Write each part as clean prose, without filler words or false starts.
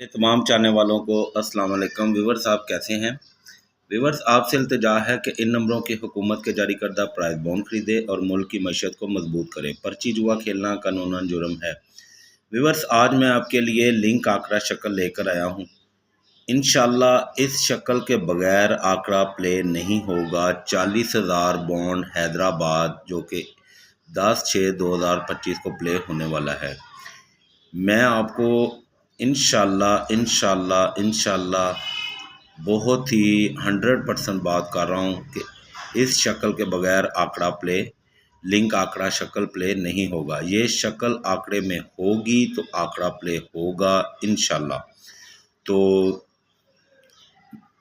ये तमाम चाहने वालों को अस्सलाम वालेकुम। व्यूवर्स, आप कैसे हैं? व्यूवर्स, आपसे इल्तिजा है कि इन नंबरों की हुकूमत के जारी करदा प्राइस बॉन्ड खरीदे और मुल्क की मईशत को मजबूत करें। पर्ची जुआ खेलना कानूनन जुर्म है। व्यूवर्स, आज मैं आपके लिए लिंक आंकड़ा शक्ल लेकर आया हूँ। इंशाल्लाह इस शक्ल के बगैर आंकड़ा प्ले नहीं होगा। 40,000 बॉन्ड हैदराबाद जो कि 10/6/2025 को प्ले होने वाला है। मैं आपको इंशाल्लाह बहुत ही 100% बात कर रहा हूँ कि इस शक्ल के बगैर आंकड़ा प्ले, लिंक आंकड़ा शक्ल प्ले नहीं होगा। ये शक्ल आंकड़े में होगी तो आंकड़ा प्ले होगा इंशाल्लाह। तो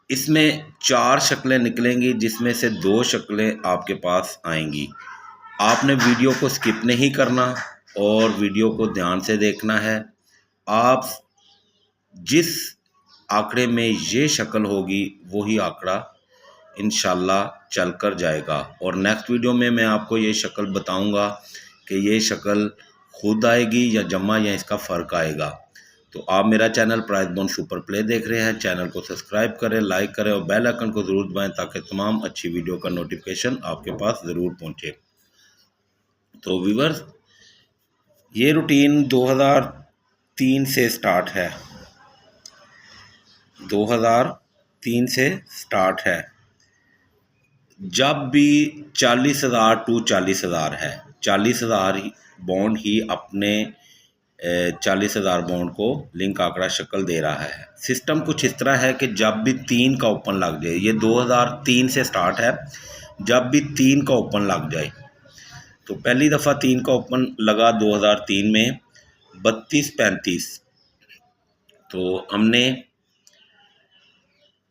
इसमें 4 शक्लें निकलेंगी जिसमें से 2 शक्लें आपके पास आएंगी। आपने वीडियो को स्किप नहीं करना और वीडियो को ध्यान से देखना है। आप जिस आंकड़े में ये शक्ल होगी वही आंकड़ा इंशाल्लाह चल कर जाएगा। और नेक्स्ट वीडियो में मैं आपको ये शक्ल बताऊंगा कि ये शक्ल खुद आएगी या जमा या इसका फ़र्क आएगा। तो आप मेरा channel price bond super play देख रहे हैं। चैनल को सब्सक्राइब करें, लाइक करें और बेल आइकन को ज़रूर दबाएं ताकि तमाम अच्छी वीडियो का नोटिफिकेशन आपके पास ज़रूर पहुंचे। तो व्यूअर्स, ये रूटीन 2003 से स्टार्ट है। 2003 से स्टार्ट है। जब भी 40,000 टू 40,000 है, 40,000 बॉन्ड ही अपने 40,000 बॉन्ड को लिंक आंकड़ा शक्ल दे रहा है। सिस्टम कुछ इस तरह है कि जब भी 3 का ओपन लग जाए, ये 2003 से स्टार्ट है, जब भी 3 का ओपन लग जाए, तो पहली दफ़ा 3 का ओपन लगा 2003 में 32-35, तो हमने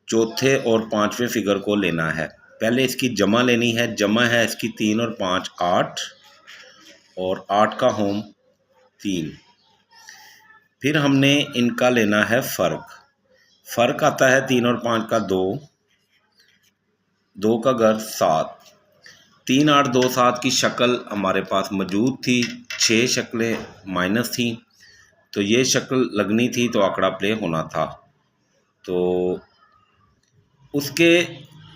चौथे और पाँचवें फिगर को लेना है। पहले इसकी जमा लेनी है। जमा है इसकी 3 और 5 8 और 8 का होम 3। फिर हमने इनका लेना है फ़र्क। फ़र्क आता है 3 और 5 का 2, 2 का घर 7। 3 8 2 7 की शक्ल हमारे पास मौजूद थी। 6 शक्लें माइनस थी, तो ये शक्ल लगनी थी तो आंकड़ा प्ले होना था। तो उसके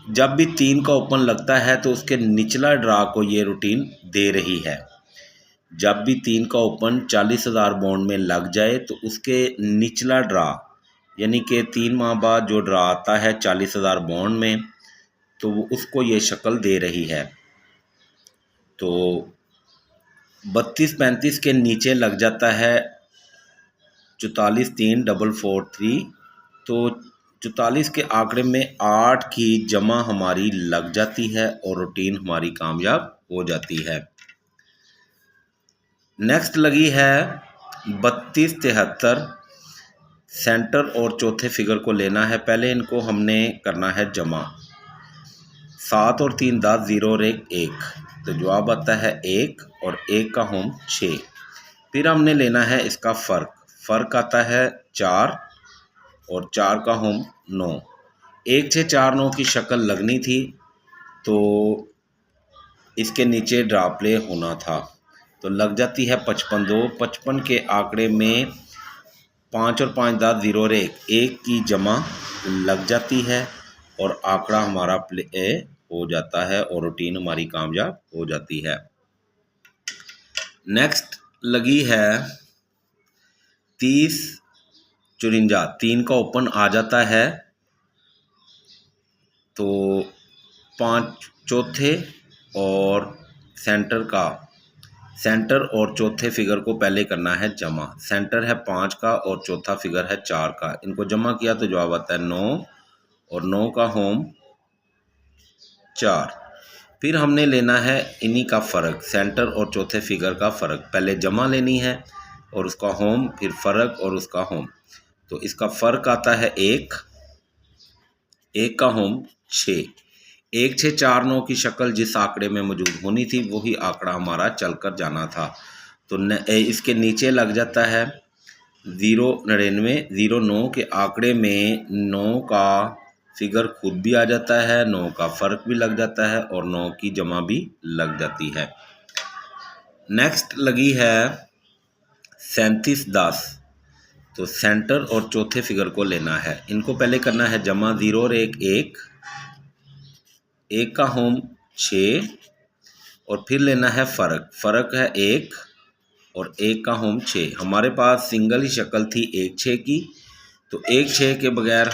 जब भी 3 का ओपन लगता है तो उसके निचला ड्रा को ये रूटीन दे रही है। जब भी 3 का ओपन 40,000 बॉन्ड में लग जाए तो उसके निचला ड्रा, यानी कि 3 माह बाद जो ड्रा आता है 40,000 बॉन्ड में, तो वो उसको ये शक्ल दे रही है। तो 32-35 के नीचे लग जाता है 44-3-4-4-3। तो 44 के आंकड़े में 8 की जमा हमारी लग जाती है और रूटीन हमारी कामयाब हो जाती है। नेक्स्ट लगी है 32-73। सेंटर और चौथे फिगर को लेना है। पहले इनको हमने करना है जमा। 7 और 3 10, 0 और 1 1, तो जवाब आता है 1 और 1 का होम 6। फिर हमने लेना है इसका फ़र्क। फ़र्क आता है 4 और 4 का होम 9। 1 6 4 9 की शक्ल लगनी थी तो इसके नीचे ड्रा प्ले होना था, तो लग जाती है 55-2। 55 के आंकड़े में 5 और 5 10, 0 और 1 1 की जमा लग जाती है और आंकड़ा हमारा प्ले हो जाता है और रूटीन हमारी कामयाब हो जाती है। नेक्स्ट लगी है 30-54। 3 का ओपन आ जाता है तो 5 चौथे और सेंटर और चौथे फिगर को पहले करना है जमा। सेंटर है 5 का और चौथा फिगर है 4 का। इनको जमा किया तो जवाब आता है 9 और 9 का होम 4। फिर हमने लेना है इन्हीं का फ़र्क, सेंटर और चौथे फिगर का फ़र्क। पहले जमा लेनी है और उसका होम, फिर फ़र्क और उसका होम। तो इसका फ़र्क आता है 1, 1 का होम 6। 1 6 4 9 की शक्ल जिस आंकड़े में मौजूद होनी थी वही आंकड़ा हमारा चल कर जाना था। तो इसके नीचे लग जाता है 0-99। 0-9 के आंकड़े में 9 का फिगर खुद भी आ जाता है, 9 का फ़र्क भी लग जाता है और 9 की जमा भी लग जाती है। नेक्स्ट लगी है 37-10। तो सेंटर और चौथे फिगर को लेना है। इनको पहले करना है जमा, 0 और 1 1, 1 का होम 6 और फिर लेना है फ़र्क, फ़र्क है 1 और 1 का होम 6। हमारे पास सिंगल ही शक्ल थी 1 6 की, तो 1 6 के बगैर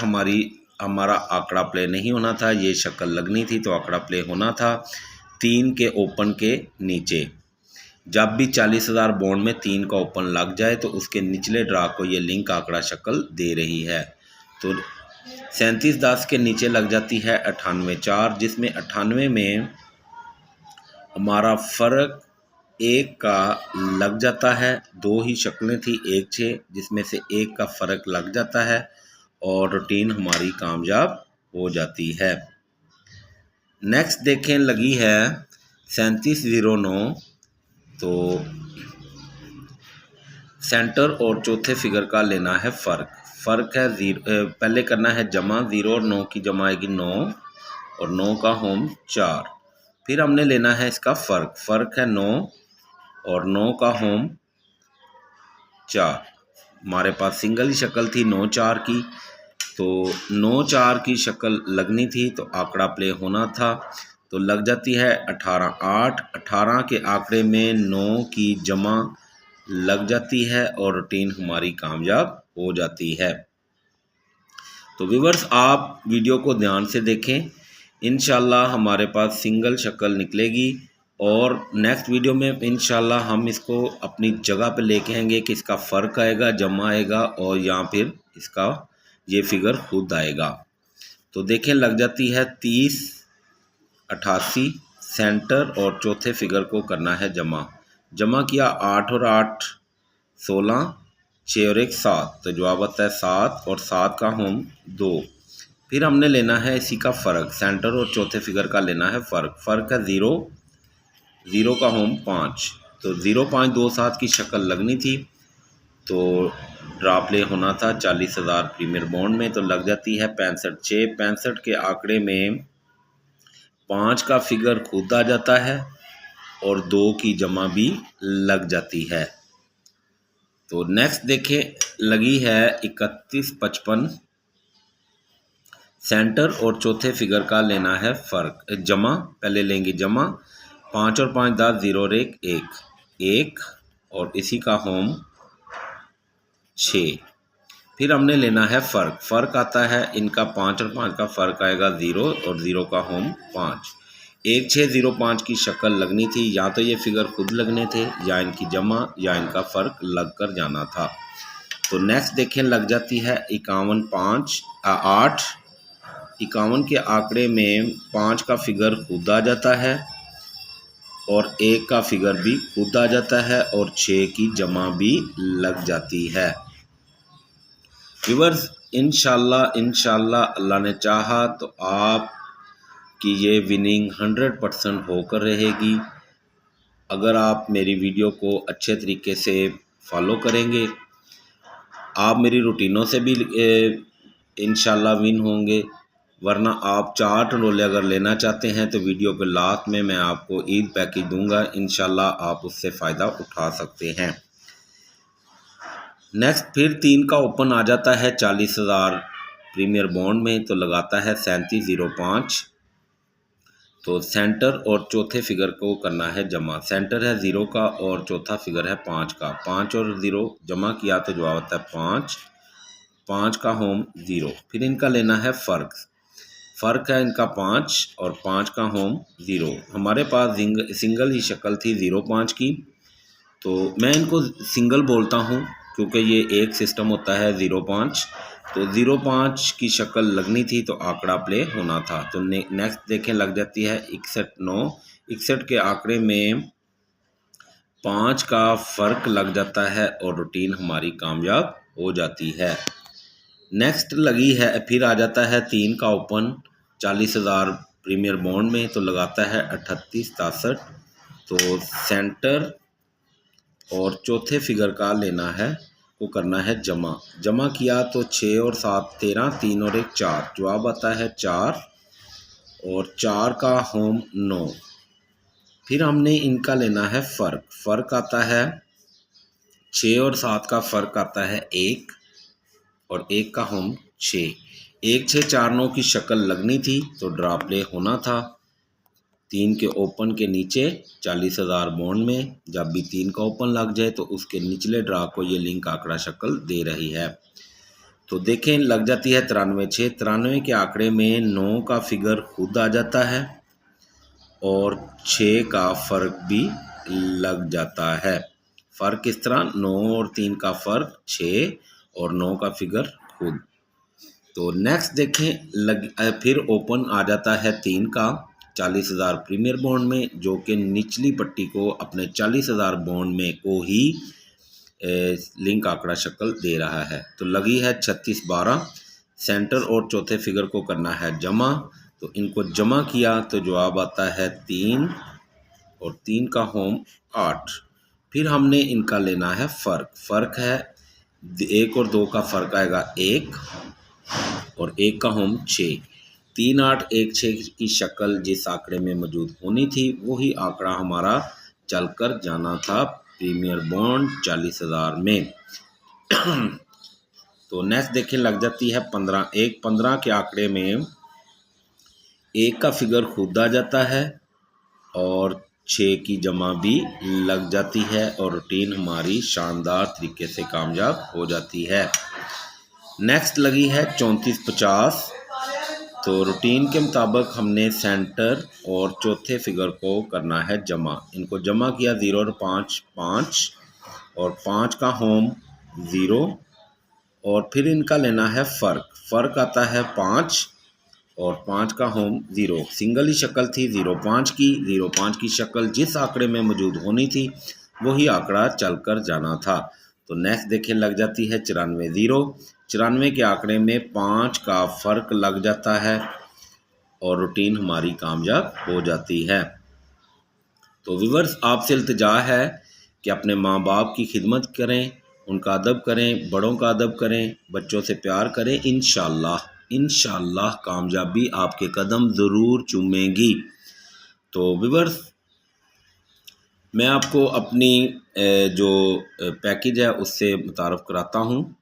हमारा आंकड़ा प्ले नहीं होना था। ये शक्ल लगनी थी तो आंकड़ा प्ले होना था 3 के ओपन के नीचे। जब भी 40,000 बॉन्ड में 3 का ओपन लग जाए तो उसके निचले ड्रा को ये लिंक आंकड़ा शक्ल दे रही है। तो 3710 के नीचे लग जाती है 98 4, जिसमें 98 में हमारा फ़र्क 1 का लग जाता है। 2 ही शक्लें थी 1 6, जिसमें से 1 का फ़र्क लग जाता है और रूटीन हमारी कामयाब हो जाती है। नेक्स्ट देखें, लगी है 3709। तो सेंटर और चौथे फिगर का लेना है फ़र्क, फ़र्क है 0, पहले करना है जमा, 0 और 9 की जमा आएगी 9 और 9 का होम 4। फिर हमने लेना है इसका फ़र्क, फ़र्क है 9 और 9 का होम 4। हमारे पास सिंगल ही शक्ल थी 9 4 की, तो 9 4 की शक्ल लगनी थी तो आंकड़ा प्ले होना था। तो लग जाती है 18 8, 18 के आंकड़े में 9 की जमा लग जाती है और रूटीन हमारी कामयाब हो जाती है। तो व्यूअर्स, आप वीडियो को ध्यान से देखें, इंशाल्लाह हमारे पास सिंगल शक्ल निकलेगी और नेक्स्ट वीडियो में इंशाल्लाह हम इसको अपनी जगह पे लेके आएंगे कि इसका फ़र्क आएगा, जमा आएगा और यहाँ फिर इसका ये फिगर खुद आएगा। तो देखें, लग जाती है 30 88, सेंटर और चौथे फिगर को करना है जमा। जमा किया 8 और 8 16, 6 और 1 7, तो जवाब आता है 7 और 7 का होम 2। फिर हमने लेना है इसी का फ़र्क, सेंटर और चौथे फिगर का लेना है फ़र्क, फ़र्क है 0 0 का होम 5। तो 0 5 2 7 की शक्ल लगनी थी तो ड्रा प्ले होना था 40,000 प्रीमियर बॉन्ड में। तो लग जाती है 65 6, 65 के आंकड़े में 5 का फिगर खुद आ जाता है और 2 की जमा भी लग जाती है। तो नेक्स्ट देखें, लगी है 31 55, सेंटर और चौथे फिगर का लेना है फ़र्क, जमा, पहले लेंगे जमा, 5 और 5 10, 0 और 1 1 1 और इसी का होम 6। फिर हमने लेना है फ़र्क, फ़र्क आता है इनका 5 और 5 का फ़र्क आएगा 0 और 0 का होम 5। 1 6 0 5 की शक्ल लगनी थी, या तो ये फिगर खुद लगने थे या इनकी जमा या इनका फ़र्क लग कर जाना था। तो नेक्स्ट देखें, लग जाती है 51 5 8, 51 के आंकड़े में 5 का फिगर खुद आ जाता है और 1 का फिगर भी खुद आ जाता है और 6 की जमा भी लग जाती है। व्यूअर्स, इंशाल्लाह अल्लाह ने चाहा तो आप कि ये विनिंग 100% होकर रहेगी अगर आप मेरी वीडियो को अच्छे तरीके से फॉलो करेंगे। आप मेरी रूटीनों से भी इंशाल्लाह विन होंगे, वरना आप 4 टंडोले अगर लेना चाहते हैं तो वीडियो के लास्ट में मैं आपको ईद पैकेज दूंगा, इंशाल्लाह आप उससे फ़ायदा उठा सकते हैं। नेक्स्ट फिर 3 का ओपन आ जाता है 40,000 प्रीमियर बॉन्ड में, तो लगाता है 3705। तो सेंटर और चौथे फिगर को करना है जमा, सेंटर है 0 का और चौथा फिगर है 5 का, 5 और 0 जमा किया तो जवाब आता है 5, 5 का होम 0। फिर इनका लेना है फ़र्क, फ़र्क है इनका 5 और 5 का होम 0। हमारे पास सिंगल ही शक्ल थी 0 5 की, तो मैं इनको सिंगल बोलता हूँ क्योंकि ये एक सिस्टम होता है 0 5। तो 0 5 की शक्ल लगनी थी तो आंकड़ा प्ले होना था। तो नेक्स्ट देखें, लग जाती है 61 9, 61 के आंकड़े में 5 का फ़र्क लग जाता है और रूटीन हमारी कामयाब हो जाती है। नेक्स्ट लगी है, फिर आ जाता है 3 का ओपन 40,000 प्रीमियर बॉन्ड में, तो लगाता है 38 67। तो सेंटर और चौथे फिगर का लेना है को करना है जमा, जमा किया तो 6 और 7 13, 3 और 1 4, जवाब आता है 4 और 4 का होम 9। फिर हमने इनका लेना है फ़र्क, फ़र्क आता है 6 और 7 का फ़र्क आता है 1 और 1 का होम 6। 1 6 4 9 की शक्ल लगनी थी तो ड्रा प्ले होना था। 3 के ओपन के नीचे 40,000 बॉन्ड में जब भी 3 का ओपन लग जाए तो उसके निचले ड्रा को ये लिंक आंकड़ा शक्ल दे रही है। तो देखें लग जाती है 93 6। 93 के आंकड़े में 9 का फिगर खुद आ जाता है और 6 का फ़र्क भी लग जाता है। फ़र्क किस तरह? 9 और 3 का फ़र्क 6 और 9 का फिगर खुद। तो नेक्स्ट देखें फिर ओपन आ जाता है 3 का 40,000 प्रीमियर बॉन्ड में, जो कि निचली पट्टी को अपने 40,000 बॉन्ड में को ही लिंक आंकड़ा शक्ल दे रहा है। तो लगी है 36 12। सेंटर और चौथे फिगर को करना है जमा, तो इनको जमा किया तो जवाब आता है 3 और 3 का होम 8। फिर हमने इनका लेना है फ़र्क। फ़र्क है 1 और 2 का फ़र्क आएगा 1 और 1 का होम 6। 3 8 1 6 की शक्ल जिस आंकड़े में मौजूद होनी थी वही आंकड़ा हमारा चलकर जाना था प्रीमियर बॉन्ड 40,000 में। तो नेक्स्ट देखें लग जाती है 15 1। 15 के आंकड़े में 1 का फिगर खुद आ जाता है और 6 की जमा भी लग जाती है और रूटीन हमारी शानदार तरीके से कामयाब हो जाती है। नेक्स्ट लगी है 34 50। तो रूटीन के मुताबिक हमने सेंटर और चौथे फिगर को करना है जमा। इनको जमा किया 0 और 5 5 और 5 का होम 0 और फिर इनका लेना है फ़र्क। फ़र्क आता है 5 और 5 का होम 0। सिंगल ही शक्ल थी 0 5 की। 0 5 की शक्ल जिस आंकड़े में मौजूद होनी थी वही आंकड़ा चलकर जाना था। तो नेक्स्ट देखें लग जाती है 94 0। 94 के आंकड़े में 5 का फ़र्क लग जाता है और रूटीन हमारी कामयाब हो जाती है। तो व्यूअर्स आपसे इल्तिजा है कि अपने माँ बाप की खिदमत करें, उनका अदब करें, बड़ों का अदब करें, बच्चों से प्यार करें। इंशाअल्लाह कामयाबी आपके कदम ज़रूर चूमेगी। तो व्यूअर्स मैं आपको अपनी जो पैकेज है उससे मुतारफ़ कराता हूँ।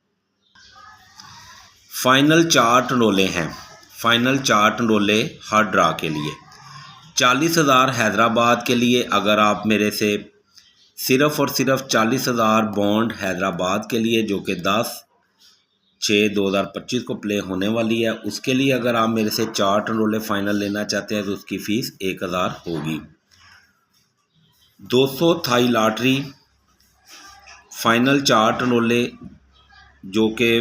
फाइनल 4 टंडोले हैं। फाइनल 4 टंडोले हर ड्रा के लिए 40,000 हैदराबाद के लिए। अगर आप मेरे से सिर्फ़ और सिर्फ 40,000 बॉन्ड हैदराबाद के लिए जो कि 10 6 2025 को प्ले होने वाली है, उसके लिए अगर आप मेरे से 4 टंडोले फाइनल लेना चाहते हैं तो उसकी फ़ीस 1000 होगी। 200 थाई लॉटरी फाइनल 4 टंडोले जो कि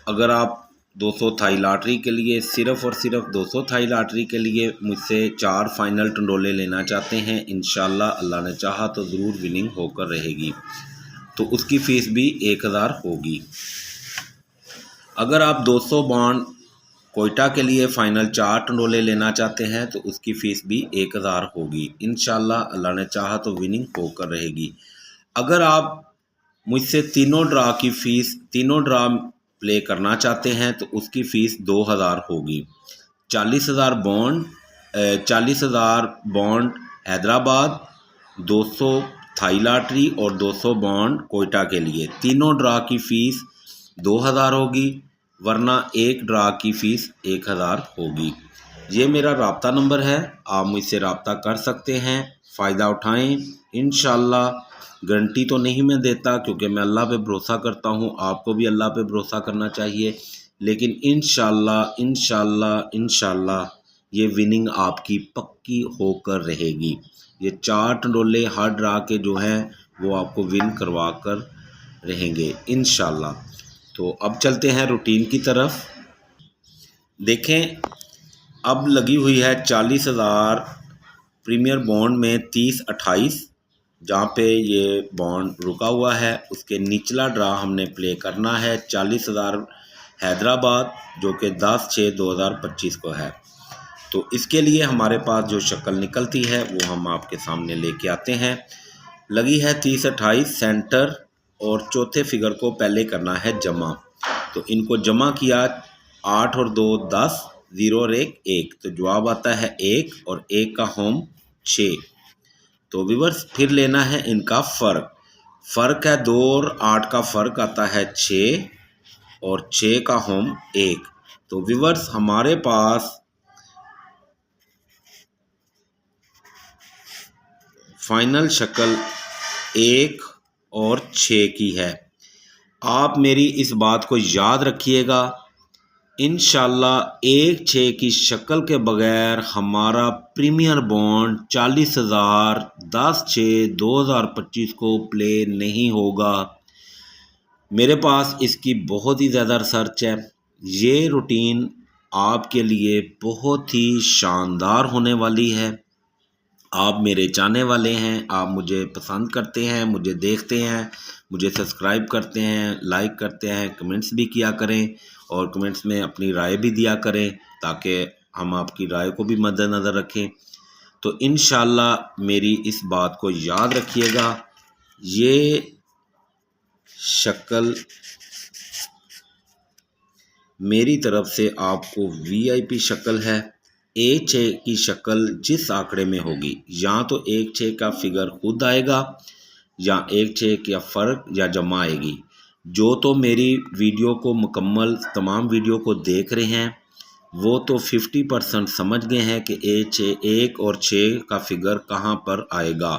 अगर आप 200 थाई लॉटरी के लिए सिर्फ़ और सिर्फ 200 थाई लॉटरी के लिए मुझसे 4 फाइनल टंडोले लेना चाहते हैं, इंशाल्लाह अल्लाह ने चाहा तो ज़रूर विनिंग होकर रहेगी। तो उसकी फ़ीस भी 1000 होगी। अगर आप 200 बॉन्ड कोयटा के लिए फ़ाइनल 4 टंडोले लेना चाहते हैं तो उसकी फ़ीस भी 1000 होगी। इंशाल्लाह अल्लाह ने चाहा तो विनिंग होकर रहेगी। अगर आप मुझसे तीनों ड्रा प्ले करना चाहते हैं तो उसकी फ़ीस 2000 होगी। 40,000 बॉन्ड हैदराबाद, 200 थाई लॉटरी और 200 बॉन्ड कोयटा के लिए तीनों ड्रा की फ़ीस 2000 होगी, वरना एक ड्रा की फ़ीस 1000 होगी। ये मेरा राब्ता नंबर है, आप मुझसे राब्ता कर सकते हैं, फ़ायदा उठाएं। इंशाल्लाह गारंटी तो नहीं मैं देता क्योंकि मैं अल्लाह पे भरोसा करता हूँ, आपको भी अल्लाह पे भरोसा करना चाहिए, लेकिन इंशाल्लाह ये विनिंग आपकी पक्की होकर रहेगी। ये 4 टंडोले हर ड्रा के जो हैं वो आपको विन करवा कर रहेंगे इंशाल्लाह। तो अब चलते हैं रूटीन की तरफ। देखें अब लगी हुई है 40,000 प्रीमियर बॉन्ड में 30 28 जहाँ पे ये बॉन्ड रुका हुआ है उसके निचला ड्रा हमने प्ले करना है 40,000 हैदराबाद जो कि 10 6 2025 को है। तो इसके लिए हमारे पास जो शक्ल निकलती है वो हम आपके सामने लेके आते हैं। लगी है 30 28 सेंटर और चौथे फिगर को पहले करना है जमा। तो इनको जमा किया 8 और 2 10 0 और 1 1, तो जवाब आता है 1 और 1 का होम 6। तो व्यूअर्स फिर लेना है इनका फ़र्क। फ़र्क है 2 और 8 का फ़र्क आता है 6 और 6 का होम 1। तो व्यूअर्स हमारे पास फाइनल शक्ल 1 और 6 की है। आप मेरी इस बात को याद रखिएगा, इंशाल्लाह 1/6 की शक्ल के बगैर हमारा प्रीमियर बॉन्ड 40,000 10/6/2025 को प्ले नहीं होगा। मेरे पास इसकी बहुत ही ज़्यादा रिसर्च है। ये रूटीन आपके लिए बहुत ही शानदार होने वाली है। आप मेरे चाहने वाले हैं, आप मुझे पसंद करते हैं, मुझे देखते हैं, मुझे सब्सक्राइब करते हैं, लाइक करते हैं, कमेंट्स भी किया करें और कमेंट्स में अपनी राय भी दिया करें ताकि हम आपकी राय को भी मद्देनज़र रखें। तो इंशाल्लाह मेरी इस बात को याद रखिएगा, ये शक्ल मेरी तरफ से आपको वीआईपी शक्ल है। 1/6 की शक्ल जिस आंकड़े में होगी, या तो 1/6 का फिगर खुद आएगा या 1/6 का फ़र्क या जमा आएगी। जो तो मेरी वीडियो को मुकम्मल तमाम वीडियो को देख रहे हैं वो तो 50% समझ गए हैं कि 1 और 6 का फिगर कहाँ पर आएगा।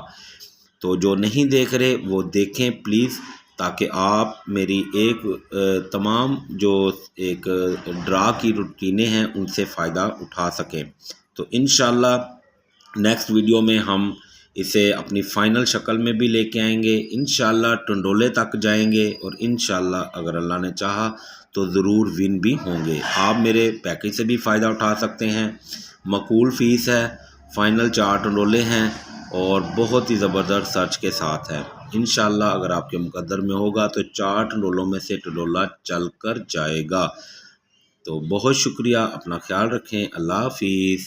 तो जो नहीं देख रहे वो देखें प्लीज़, ताकि आप मेरी तमाम जो एक ड्रा की रूटीनें हैं उनसे फ़ायदा उठा सकें। तो इंशाल्लाह नेक्स्ट वीडियो में हम इसे अपनी फ़ाइनल शक्ल में भी लेके आएंगे। इंशाल्लाह टंडोले तक जाएंगे और इंशाल्लाह अगर अल्लाह ने चाहा तो ज़रूर विन भी होंगे। आप मेरे पैकेज से भी फ़ायदा उठा सकते हैं। मकूल फ़ीस है, फ़ाइनल 4 टंडोले हैं और बहुत ही ज़बरदस्त सर्च के साथ है। इंशाल्लाह अगर आपके मुकद्दर में होगा तो 4 टंडोलों में से टंडोला चल कर जाएगा। तो बहुत शुक्रिया, अपना ख्याल रखें, अल्लाह हाफिज़।